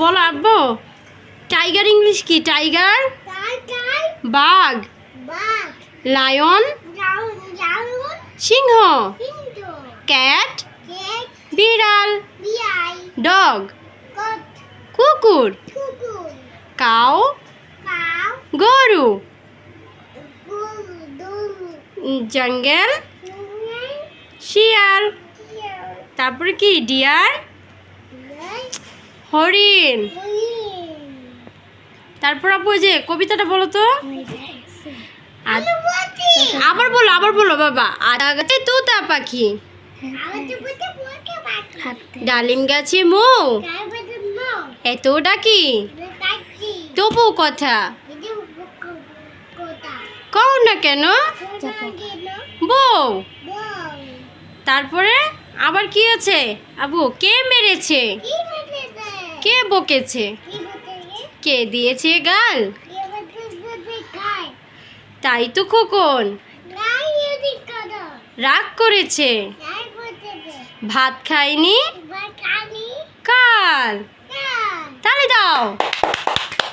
বলো আব্বু, tiger English কি? টাইগার বাঘ, লায়ন সিংহ, ক্যাট বিড়াল, ডগ কুকুর, কাউ গরু, জঙ্গল শিয়াল, তারপরে কি ডিয়ার হরিণ। তারপর আপু যে কবিতাটা বলো তো। আবার বলো বাবা। আদা গাছে তোতা পাখি, ডালিম গাছে মৌ, এত ডাকি তবু কথা কও না কেন বউ। তারপরে আবার কি আছে আবু? কে মেরেছে, কে বকেছে, কে দিয়েছে গাল, তাই তো খোকন রাগ করেছে, ভাত খাইনি কাল। তালি দাও।